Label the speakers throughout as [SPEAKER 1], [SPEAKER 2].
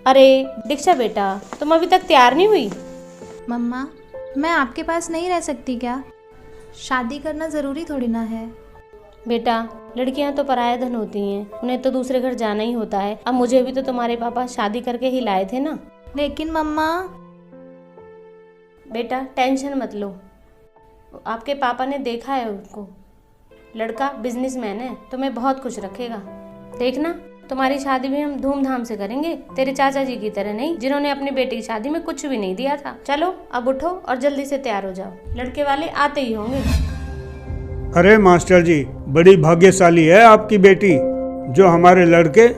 [SPEAKER 1] अरे दीक्षा बेटा, तुम अभी तक तैयार नहीं हुई?
[SPEAKER 2] मम्मा, मैं आपके पास नहीं रह सकती क्या? शादी करना ज़रूरी थोड़ी ना है।
[SPEAKER 1] बेटा, लड़कियां तो पराया धन होती हैं, उन्हें तो दूसरे घर जाना ही होता है। अब मुझे भी तो तुम्हारे पापा शादी करके ही लाए थे ना।
[SPEAKER 2] लेकिन मम्मा।
[SPEAKER 1] बेटा टेंशन मत लो, आपके पापा ने देखा है उनको, लड़का बिजनेसमैन है, तुम्हें बहुत खुश रखेगा। देखना, तुम्हारी शादी भी हम धूमधाम से करेंगे, तेरे चाचा जी की तरह नहीं, जिन्होंने अपनी बेटी की शादी में कुछ भी नहीं दिया था। चलो अब उठो और जल्दी से तैयार हो जाओ, लड़के वाले आते ही होंगे।
[SPEAKER 3] अरे मास्टर जी, बड़ी भाग्यशाली है आपकी बेटी, जो हमारे लड़के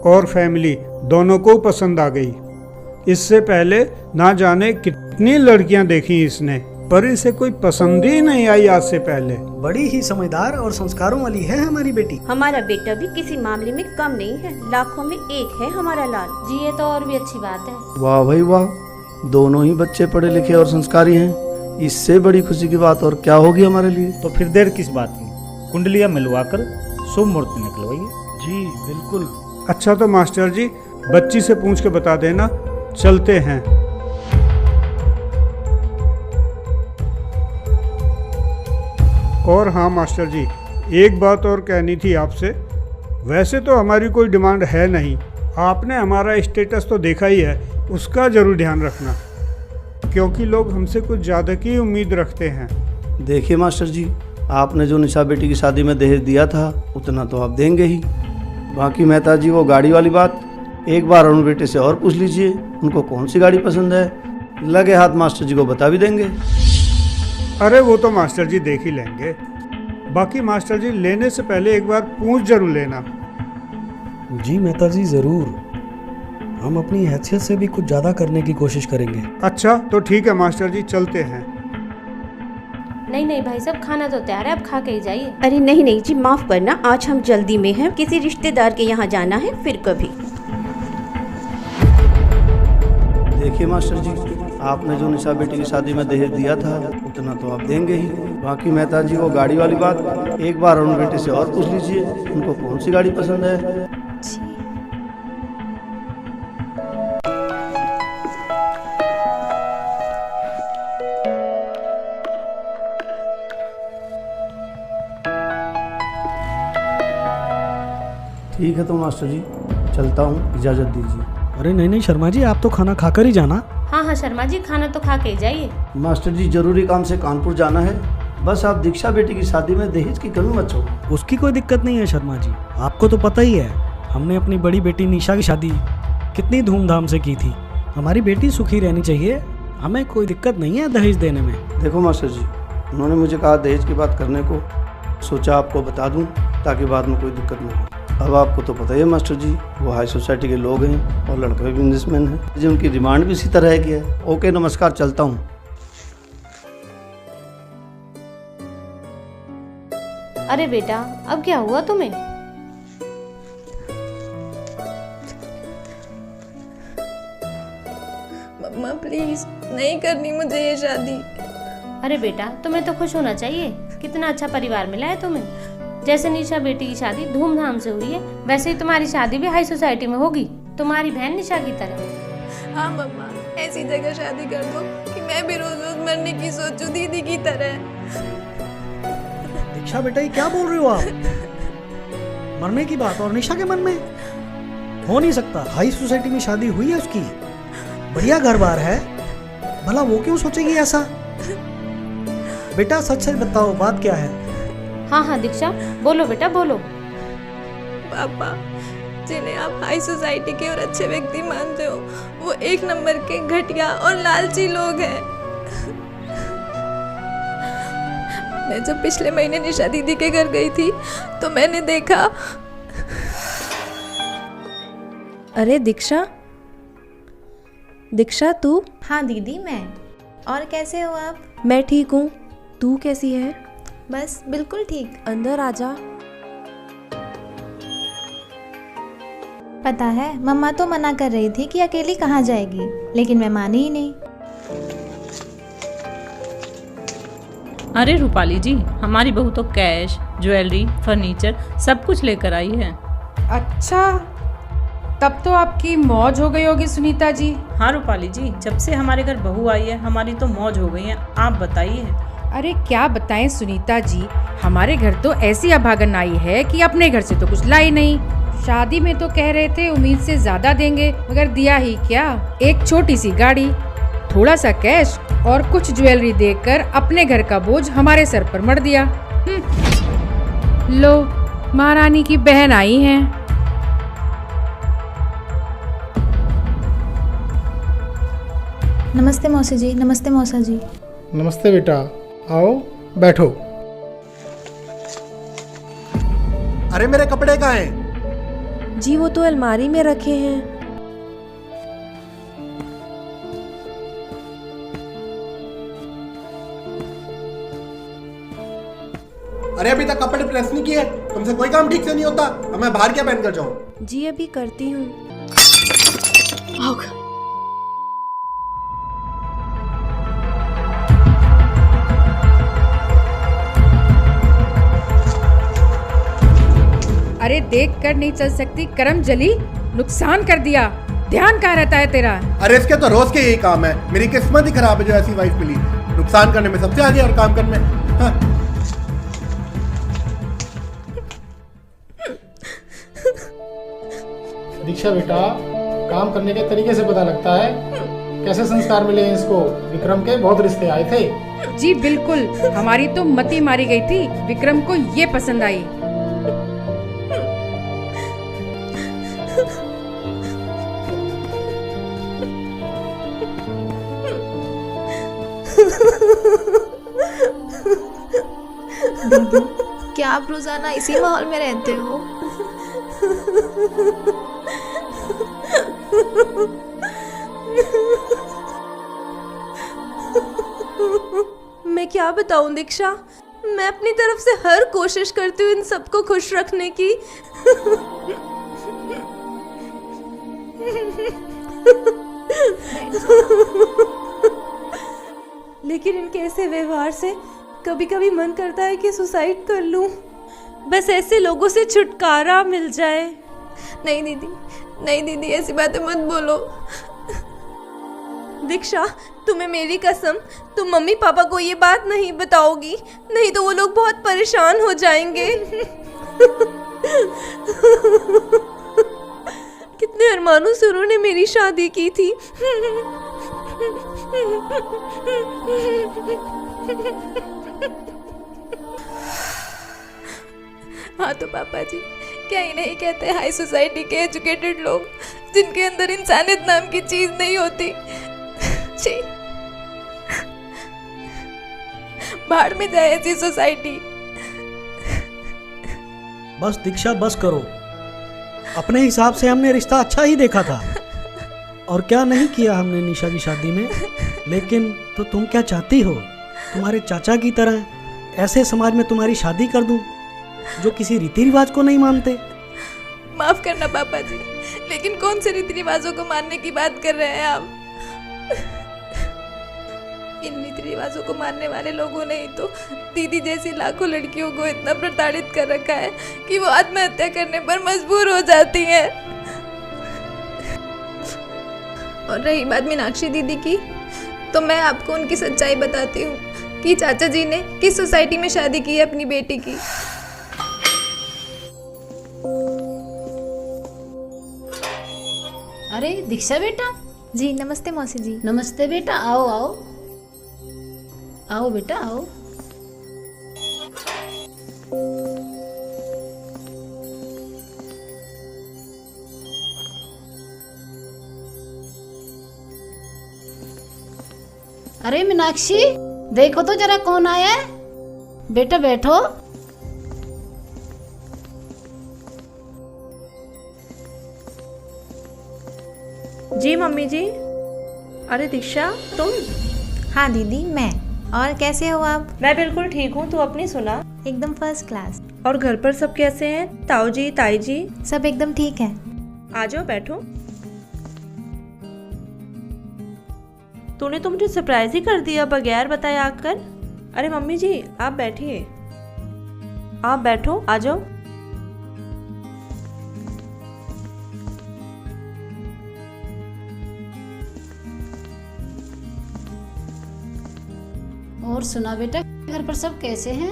[SPEAKER 3] और फैमिली दोनों को पसंद आ गई। इससे पहले ना जाने कितनी लड़कियां देखी इसने, पर इसे कोई पसंद ही नहीं आई आज से पहले।
[SPEAKER 4] बड़ी ही समझदार और संस्कारों वाली है हमारी बेटी।
[SPEAKER 5] हमारा बेटा भी किसी मामले में कम नहीं है, लाखों में एक है हमारा लाल
[SPEAKER 1] जी। ये तो और भी अच्छी बात है।
[SPEAKER 6] वाह भाई वाह, दोनों ही बच्चे पढ़े लिखे और संस्कारी हैं। इससे बड़ी खुशी की बात और क्या होगी हमारे लिए।
[SPEAKER 7] तो फिर देर किस बात की, कुंडलियां मिलवाकर शुभ मुहूर्त निकलवाइए।
[SPEAKER 4] जी बिल्कुल।
[SPEAKER 3] अच्छा तो मास्टर जी, बच्ची से पूछ के बता देना, चलते हैं। और हाँ मास्टर जी, एक बात और कहनी थी आपसे। वैसे तो हमारी कोई डिमांड है नहीं, आपने हमारा स्टेटस तो देखा ही है, उसका जरूर ध्यान रखना, क्योंकि लोग हमसे कुछ ज़्यादा की उम्मीद रखते हैं।
[SPEAKER 6] देखिए मास्टर जी, आपने जो निशा बेटी की शादी में दहेज दिया था उतना तो आप देंगे ही। बाकी मेहता जी, वो गाड़ी वाली बात एक बार अरुण बेटे से और पूछ लीजिए, उनको कौन सी गाड़ी पसंद है, लगे हाथ मास्टर जी को बता भी देंगे।
[SPEAKER 3] अरे वो तो मास्टर जी देख ही लेंगे। बाकी मास्टर जी, लेने से पहले एक बार पूछ जरूर लेना।
[SPEAKER 4] जी मेहता जी ज़रूर, हम अपनी हैसियत से भी कुछ ज़्यादा करने की कोशिश करेंगे।
[SPEAKER 3] अच्छा तो ठीक है मास्टर जी, चलते हैं।
[SPEAKER 1] नहीं नहीं भाई साहब, खाना तो तैयार है, अब खा के ही जाइए।
[SPEAKER 5] अरे नहीं नहीं जी, माफ करना, आज हम जल्दी में हैं, किसी रिश्तेदार के यहाँ जाना है, फिर कभी।
[SPEAKER 6] देखिए मास्टर जी, आपने जो निशा बेटी की शादी में दहेज दिया था उतना तो आप देंगे ही। बाकी मेहता जी, वो गाड़ी वाली बात एक बार अरुण बेटे से और पूछ लीजिए, उनको कौन सी गाड़ी पसंद है। ठीक है तो मास्टर जी, चलता हूँ, इजाज़त दीजिए।
[SPEAKER 4] अरे नहीं नहीं शर्मा जी, आप तो खाना खाकर ही जाना।
[SPEAKER 1] हाँ हाँ शर्मा जी, खाना तो खा के ही जाइए।
[SPEAKER 6] मास्टर जी, जरूरी काम से कानपुर जाना है, बस आप दीक्षा बेटी की शादी में दहेज की कमी मत छोड़ो।
[SPEAKER 4] उसकी कोई दिक्कत नहीं है शर्मा जी, आपको तो पता ही है, हमने अपनी बड़ी बेटी निशा की शादी कितनी धूमधाम से की थी। हमारी बेटी सुखी रहनी चाहिए, हमें कोई दिक्कत नहीं है दहेज देने में।
[SPEAKER 6] देखो मास्टर जी, उन्होंने मुझे कहा दहेज की बात करने को, सोचा आपको बता दूं ताकि बाद में कोई दिक्कत ना हो। अब आपको तो पता ही है मास्टर जी, वो हाई सोसाइटी के लोग हैं और लड़के भी बिजनेसमैन हैं, जी उनकी डिमांड भी इसी तरह की है। ओके नमस्कार, चलता हूँ।
[SPEAKER 1] अरे बेटा, अब क्या हुआ तुम्हें?
[SPEAKER 8] मम्मा प्लीज, नहीं करनी मुझे ये शादी।
[SPEAKER 1] अरे बेटा, तुम्हें तो खुश होना चाहिए, कितना अच्छा परिवार मिला है तुम्हें। जैसे निशा बेटी की शादी धूमधाम से हुई है, वैसे ही तुम्हारी शादी भी हाई सोसाइटी में होगी, तुम्हारी बहन निशा की तरह।
[SPEAKER 8] हाँ मम्मा, ऐसी जगह शादी कर दो कि मैं भी रोज रोज मरने की सोचूं दीदी की तरह।
[SPEAKER 4] दीक्षा बेटा, ये क्या बोल रहे हो आप? मरने की बात और निशा के मन में हो नहीं सकता। हाई सोसाइटी में शादी हुई है उसकी, बढ़िया घर बार है, भला वो क्यों सोचेगी ऐसा? बेटा सच सच बताओ, बात क्या है?
[SPEAKER 1] हाँ हाँ दीक्षा, बोलो बेटा बोलो।
[SPEAKER 8] पापा, जिन्हें आप हाई सोसाइटी के और अच्छे व्यक्ति मानते हो, वो एक नंबर के घटिया और लालची लोग हैं। मैं जब पिछले महीने निशा दीदी के घर गई थी तो मैंने देखा।
[SPEAKER 9] अरे दीक्षा, दीक्षा तू?
[SPEAKER 2] हाँ दीदी, मैं। और कैसे हो आप?
[SPEAKER 9] मैं ठीक हूँ, तू कैसी है?
[SPEAKER 2] बस बिल्कुल ठीक।
[SPEAKER 9] अंदर आजा।
[SPEAKER 2] पता है, मम्मा तो मना कर रही थी कि अकेली कहाँ जाएगी, लेकिन मैं मानी ही नहीं।
[SPEAKER 10] अरे रूपाली जी, हमारी बहू तो कैश, ज्वेलरी, फर्नीचर सब कुछ लेकर आई है।
[SPEAKER 11] अच्छा, तब तो आपकी मौज हो गई होगी सुनीता जी।
[SPEAKER 10] हाँ रूपाली जी, जब से हमारे घर बहू आई है हमारी तो मौज हो गई है। आप बताइए।
[SPEAKER 11] अरे क्या बताएं सुनीता जी, हमारे घर तो ऐसी अभागन आई है कि अपने घर से तो कुछ लाई नहीं। शादी में तो कह रहे थे उम्मीद से ज्यादा देंगे, मगर दिया ही क्या, एक छोटी सी गाड़ी, थोड़ा सा कैश और कुछ ज्वेलरी देकर अपने घर का बोझ हमारे सर पर मढ़ दिया। लो, महारानी की बहन आई हैं।
[SPEAKER 2] नमस्ते मौसी जी। नमस्ते मौसा जी।
[SPEAKER 12] नमस्ते बेटा, आओ बैठो।
[SPEAKER 13] अरे मेरे कपड़े कहाँ हैं?
[SPEAKER 9] जी वो तो अलमारी में रखे हैं।
[SPEAKER 13] अरे अभी तक कपड़े प्रेस नहीं किए, तुमसे कोई काम ठीक से नहीं होता। अब मैं बाहर क्या पहन कर जाऊं?
[SPEAKER 9] जी अभी करती हूँ।
[SPEAKER 11] अरे देख कर नहीं चल सकती, करम जली, नुकसान कर दिया। ध्यान कहाँ रहता है तेरा?
[SPEAKER 13] अरे इसके तो रोज के यही काम है। मेरी किस्मत ही खराब है जो ऐसी वाइफ मिली। नुकसान करने में सबसे आगे और काम करने में। हाँ।
[SPEAKER 12] दीक्षा बेटा, काम करने के तरीके से पता लगता है कैसे संस्कार मिले हैं इसको। विक्रम के बहुत रिश्ते आए थे।
[SPEAKER 11] जी बिल्कुल, हमारी तो मती मारी गई थी, विक्रम को ये पसंद आई।
[SPEAKER 2] दीदी, क्या आप रोजाना इसी माहौल में रहते हो?
[SPEAKER 8] मैं क्या बताऊं दीक्षा, मैं अपनी तरफ से हर कोशिश करती हूँ इन सबको खुश रखने की। लेकिन इनके ऐसे व्यवहार से कभी कभी मन करता है कि सुसाइड कर लूं, बस ऐसे लोगों से छुटकारा मिल जाए। नहीं दीदी, नहीं दीदी, ऐसी बातें मत बोलो। दीक्षा, तुम्हें मेरी कसम, तुम मम्मी पापा को ये बात नहीं बताओगी, नहीं तो वो लोग बहुत परेशान हो जाएंगे। कितने अरमानों से उन्होंने मेरी शादी की थी। हाँ तो पापा जी, क्या ही नहीं कहते हाई सोसाइटी के एजुकेटेड लोग, जिनके अंदर इंसानियत नाम की चीज नहीं होती। छी, बाहर में जाए ऐसी सोसाइटी।
[SPEAKER 4] बस दीक्षा, बस करो। अपने हिसाब से हमने रिश्ता अच्छा ही देखा था, और क्या नहीं किया हमने निशा की शादी में। लेकिन तो तुम क्या चाहती हो? तुम्हारे चाचा की तरह ऐसे समाज में तुम्हारी शादी कर दूं जो किसी रीति रिवाज को नहीं मानते?
[SPEAKER 8] माफ करना पापा जी, लेकिन कौन से रीति रिवाजों को मानने की बात कर रहे हैं आप? इन रीति रिवाजों को मानने वाले लोगों ने ही तो दीदी जैसी लाखों लड़कियों को इतना प्रताड़ित कर रखा है कि वो आत्महत्या करने पर मजबूर हो जाती हैं। और रही बात मीनाक्षी दीदी की, तो मैं आपको उनकी सच्चाई बताती हूँ कि चाचा जी ने किस सोसाइटी में शादी की है अपनी बेटी की।
[SPEAKER 1] अरे दीक्षा बेटा।
[SPEAKER 2] जी नमस्ते मौसी जी।
[SPEAKER 1] नमस्ते बेटा, आओ आओ आओ बेटा आओ। अरे मीनाक्षी, देखो तो जरा कौन आया है। बेटा बैठो।
[SPEAKER 5] जी मम्मी जी। अरे दीक्षा, तुम?
[SPEAKER 2] हाँ दीदी, मैं। और कैसे हो आप?
[SPEAKER 5] मैं बिल्कुल ठीक हूँ, तू अपनी सुना?
[SPEAKER 2] एकदम फर्स्ट क्लास।
[SPEAKER 5] और घर पर सब कैसे हैं? ताऊ जी, ताई जी?
[SPEAKER 2] सब एकदम ठीक है।
[SPEAKER 5] आ जाओ, बैठो। तूने तो मुझे सरप्राइज ही कर दिया बगैर बताए आकर। अरे मम्मी जी, आप बैठिए। आप बैठो, आ जाओ।
[SPEAKER 14] और सुना बेटा, घर पर सब कैसे हैं?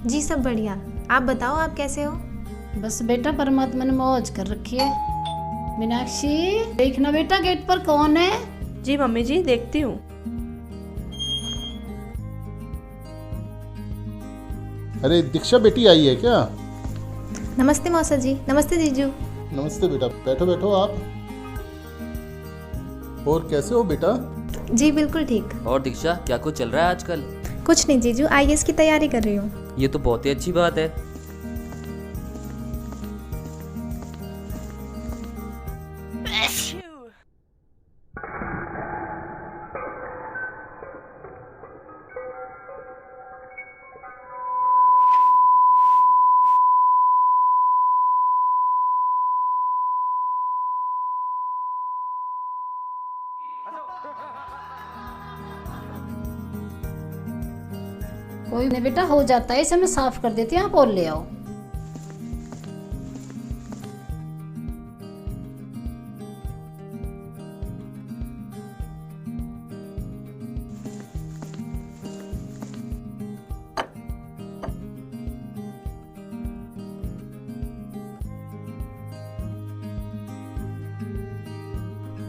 [SPEAKER 2] जी सब बढ़िया। आप बताओ, आप कैसे हो?
[SPEAKER 14] बस बेटा परमात्मा ने मौज कर रखी है। मीनाक्षी देखना बेटा गेट पर कौन है।
[SPEAKER 5] जी मम्मी जी, देखती हूँ।
[SPEAKER 15] अरे दीक्षा बेटी आई है क्या?
[SPEAKER 2] नमस्ते मौसा जी। नमस्ते जीजू।
[SPEAKER 15] नमस्ते बेटा, बैठो बैठो आप। और कैसे हो बेटा?
[SPEAKER 2] जी बिल्कुल ठीक।
[SPEAKER 16] और दीक्षा, क्या कुछ चल रहा है आजकल?
[SPEAKER 2] कुछ नहीं जीजू, IAS की तैयारी कर रही हूँ।
[SPEAKER 16] ये तो बहुत ही अच्छी बात है।
[SPEAKER 14] कोई नहीं बेटा, हो जाता है, इसे मैं साफ कर देती हूँ, आप और ले आओ।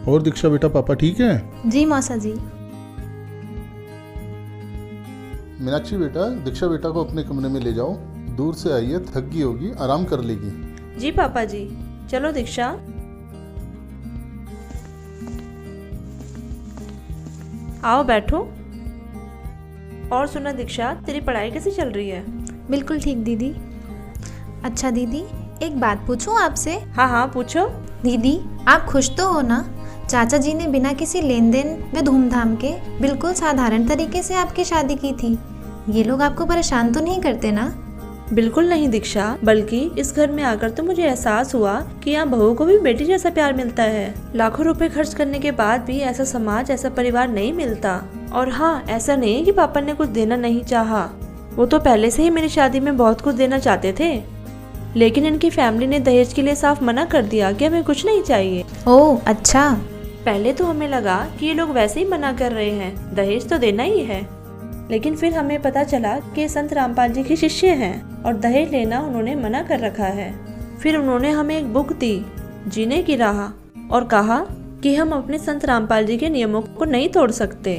[SPEAKER 15] और दीक्षा बेटा, पापा ठीक है?
[SPEAKER 2] जी मौसा जी।
[SPEAKER 15] मीनाक्षी बेटा, दीक्षा बेटा को अपने कमरे में ले जाओ। दूर से आई है, थक गई होगी, आराम कर लेगी।
[SPEAKER 5] जी पापा जी। चलो दीक्षा। आओ बैठो। और सुना दीक्षा, तेरी पढ़ाई कैसी चल रही है?
[SPEAKER 2] बिल्कुल ठीक दीदी। अच्छा दीदी, एक बात पूछूं आपसे?
[SPEAKER 5] हाँ हाँ पूछो।
[SPEAKER 2] दीदी आप खुश तो हो ना? चाचा जी ने बिना किसी लेन देन व धूमधाम के बिल्कुल साधारण तरीके से आपकी शादी की थी। ये लोग आपको परेशान तो नहीं करते ना?
[SPEAKER 5] बिल्कुल नहीं दीक्षा, बल्कि इस घर में आकर तो मुझे एहसास हुआ कि यहाँ बहू को भी बेटी जैसा प्यार मिलता है। लाखों रुपए खर्च करने के बाद भी ऐसा समाज, ऐसा परिवार नहीं मिलता। और हाँ, ऐसा नहीं कि पापा ने कुछ देना नहीं चाहा। वो तो पहले से ही मेरी शादी में बहुत कुछ देना चाहते थे, लेकिन इनकी फैमिली ने दहेज के लिए साफ मना कर दिया कि हमें कुछ नहीं चाहिए।
[SPEAKER 2] ओह अच्छा।
[SPEAKER 5] पहले तो हमें लगा कि ये लोग वैसे ही मना कर रहे हैं, दहेज तो देना ही है। लेकिन फिर हमें पता चला कि संत रामपाल जी के शिष्य हैं और दहेज लेना उन्होंने मना कर रखा है। फिर उन्होंने हमें एक बुक दी, जीने की राह, और कहा कि हम अपने संत रामपाल जी के नियमों को नहीं तोड़ सकते।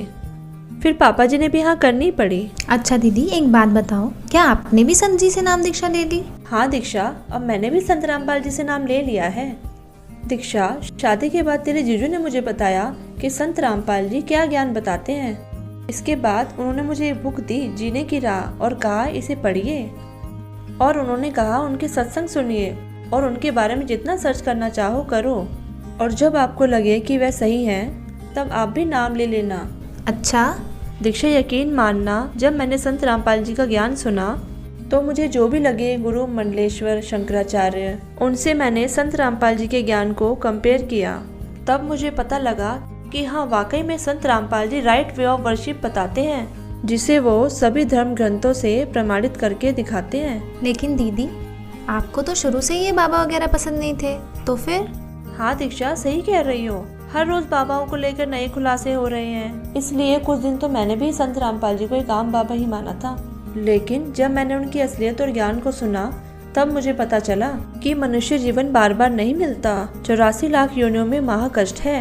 [SPEAKER 5] फिर पापा जी ने भी हाँ करनी पड़ी।
[SPEAKER 2] अच्छा दीदी, एक बात बताओ, क्या आपने भी संत जी से नाम दीक्षा ले ली?
[SPEAKER 5] हाँ दीक्षा, अब मैंने भी संत रामपाल जी से नाम ले लिया है। दीक्षा, शादी के बाद तेरे जीजू ने मुझे बताया कि संत रामपाल जी क्या ज्ञान बताते हैं। इसके बाद उन्होंने मुझे एक बुक दी, जीने की राह, और कहा इसे पढ़िए। और उन्होंने कहा उनके सत्संग सुनिए और उनके बारे में जितना सर्च करना चाहो करो, और जब आपको लगे कि वह सही हैं तब आप भी नाम ले लेना।
[SPEAKER 2] अच्छा
[SPEAKER 5] दीक्षा, यकीन मानना, जब मैंने संत रामपाल जी का ज्ञान सुना तो मुझे जो भी लगे गुरु मंडलेश्वर, शंकराचार्य, उनसे मैंने संत रामपाल जी के ज्ञान को कंपेयर किया। तब मुझे पता लगा कि हाँ, वाकई में संत Rampal ji right way of worship बताते हैं, जिसे वो सभी धर्म ग्रंथों से प्रमाणित करके दिखाते हैं।
[SPEAKER 2] लेकिन दीदी, आपको तो शुरू से ये बाबा वगैरह पसंद नहीं थे, तो फिर?
[SPEAKER 5] हाँ दीक्षा, सही कह रही हो। हर रोज बाबाओं को लेकर नए खुलासे हो रहे हैं, इसलिए कुछ दिन तो मैंने भी संत रामपाल जी को एक आम बाबा ही माना था। लेकिन जब मैंने उनकी असलियत और ज्ञान को सुना तब मुझे पता चला कि मनुष्य जीवन बार बार नहीं मिलता। 84 लाख योनियों में महाकष्ट है।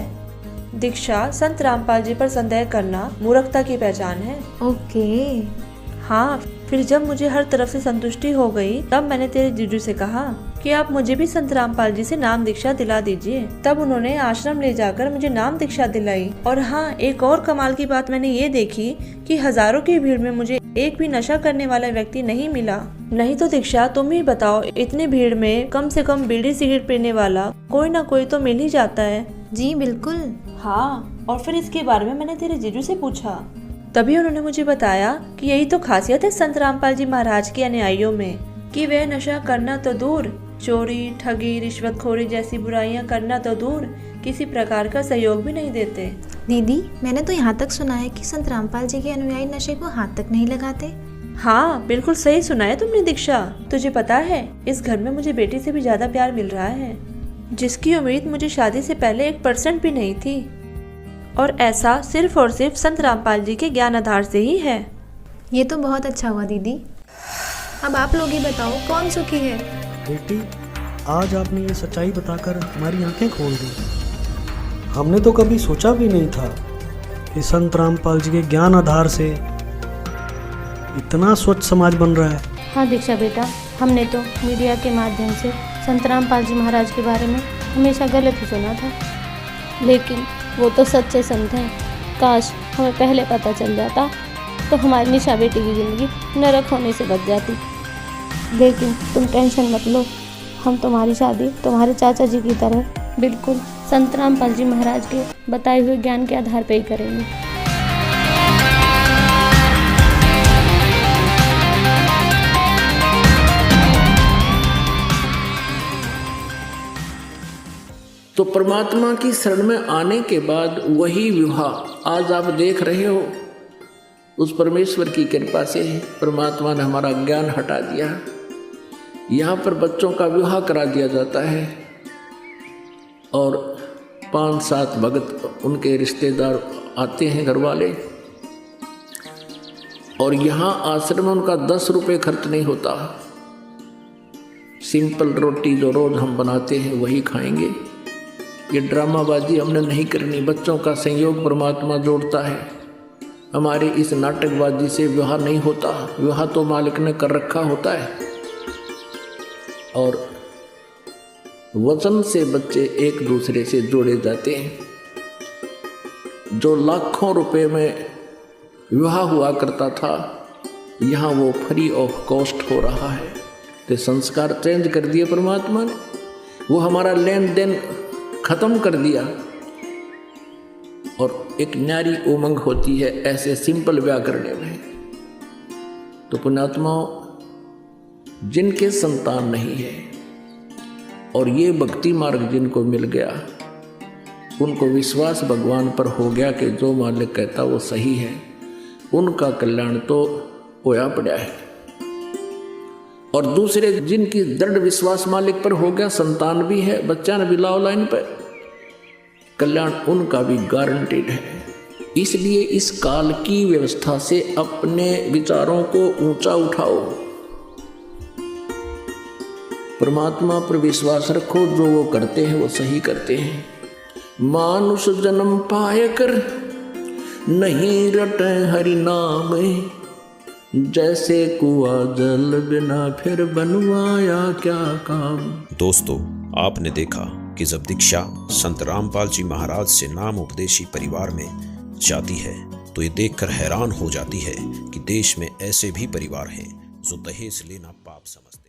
[SPEAKER 5] दीक्षा, संत रामपाल जी पर संदेह करना मूर्खता की पहचान है।
[SPEAKER 2] ओके।
[SPEAKER 5] हाँ, फिर जब मुझे हर तरफ से संतुष्टि हो गई तब मैंने तेरे जीजू से कहा कि आप मुझे भी संत रामपाल जी से नाम दीक्षा दिला दीजिए। तब उन्होंने आश्रम ले जाकर मुझे नाम दीक्षा दिलाई। और हाँ, एक और कमाल की बात मैंने ये देखी कि हजारों की भीड़ में मुझे एक भी नशा करने वाला व्यक्ति नहीं मिला। नहीं तो दीक्षा, तुम ही बताओ, इतनी भीड़ में कम से कम बीड़ी सिगरेट पीने वाला कोई ना कोई तो मिल ही जाता है।
[SPEAKER 2] जी बिल्कुल।
[SPEAKER 5] हाँ, और फिर इसके बारे में मैंने तेरे जीजू से पूछा, तभी उन्होंने मुझे बताया कि यही तो खासियत है संत रामपाल जी महाराज के अनुयायियों में, कि वे नशा करना तो दूर, चोरी, ठगी, रिश्वतखोरी जैसी बुराइयां करना तो दूर, किसी प्रकार का सहयोग भी नहीं देते।
[SPEAKER 2] दीदी, मैंने तो यहाँ तक सुना है कि संत रामपाल जी के अनुयायी नशे को हाथ तक नहीं लगाते।
[SPEAKER 5] हाँ, बिल्कुल सही सुना है तुमने दीक्षा। तुझे पता है, इस घर में मुझे बेटी से भी ज्यादा प्यार मिल रहा है, जिसकी उम्मीद मुझे शादी से पहले 1% भी नहीं थी। और ऐसा सिर्फ और सिर्फ संत रामपाल जी के ज्ञान आधार से ही है।
[SPEAKER 2] ये तो बहुत अच्छा हुआ दीदी। अब आप लोग ही बताओ कौन सुखी है?
[SPEAKER 4] बेटी, आज आपने ये सच्चाई बताकर हमारी आंखें खोल दी। हमने तो कभी सोचा भी नहीं था कि संत रामपाल जी के ज्ञान आधार से इतना स्वच्छ समाज बन रहा है।
[SPEAKER 1] हाँ दीक्षा बेटा, हमने तो मीडिया के माध्यम से संत रामपाल जी महाराज के बारे में हमेशा गलत ही सुना था, लेकिन वो तो सच्चे संत हैं। काश हमें पहले पता चल जाता तो हमारी निशा बेटी की ज़िंदगी नरक होने से बच जाती। लेकिन तुम टेंशन मत लो, हम तुम्हारी शादी तुम्हारे चाचा जी की तरह बिल्कुल संत रामपाल जी महाराज के बताए हुए ज्ञान के आधार पर ही करेंगे।
[SPEAKER 17] तो परमात्मा की शरण में आने के बाद वही विवाह आज आप देख रहे हो। उस परमेश्वर की कृपा से परमात्मा ने हमारा ज्ञान हटा दिया। यहाँ पर बच्चों का विवाह करा दिया जाता है और 5-7 भगत उनके रिश्तेदार आते हैं, घर वाले, और यहाँ आश्रम में उनका 10 रुपये खर्च नहीं होता। सिंपल रोटी जो रोज हम बनाते हैं वही खाएंगे। ये ड्रामाबाजी हमने नहीं करनी। बच्चों का संयोग परमात्मा जोड़ता है। हमारे इस नाटकबाजी से विवाह नहीं होता। विवाह तो मालिक ने कर रखा होता है। और वचन से बच्चे एक दूसरे से जोड़े जाते हैं। जो लाखों रुपए में विवाह हुआ करता था, यहाँ वो फ्री ऑफ कॉस्ट हो रहा है। तो संस्कार चेंज कर दिए परमात्मा ने। वो हमारा लेन देन खत्म कर दिया और एक न्यारी उमंग होती है ऐसे सिंपल ब्याह करने में। तो पुण्यात्माओं, जिनके संतान नहीं है और ये भक्ति मार्ग जिनको मिल गया, उनको विश्वास भगवान पर हो गया कि जो मालिक कहता वो सही है, उनका कल्याण तो होया पड़ा है। और दूसरे जिनकी दृढ़ विश्वास मालिक पर हो गया, संतान भी है, बच्चा ने भी लाओ लाइन पर, कल्याण उनका भी गारंटेड है। इसलिए इस काल की व्यवस्था से अपने विचारों को ऊंचा उठाओ, परमात्मा पर विश्वास रखो। जो वो करते हैं वो सही करते हैं। मानुष जन्म पाए कर नहीं रटे हरि नाम, जैसे कुआं जल बिना फिर बनवाया क्या काम।
[SPEAKER 18] दोस्तों, आपने देखा कि जब दीक्षा संत रामपाल जी महाराज से नाम उपदेशी परिवार में जाती है तो ये देखकर हैरान हो जाती है कि देश में ऐसे भी परिवार हैं जो दहेज लेना पाप समझते हैं।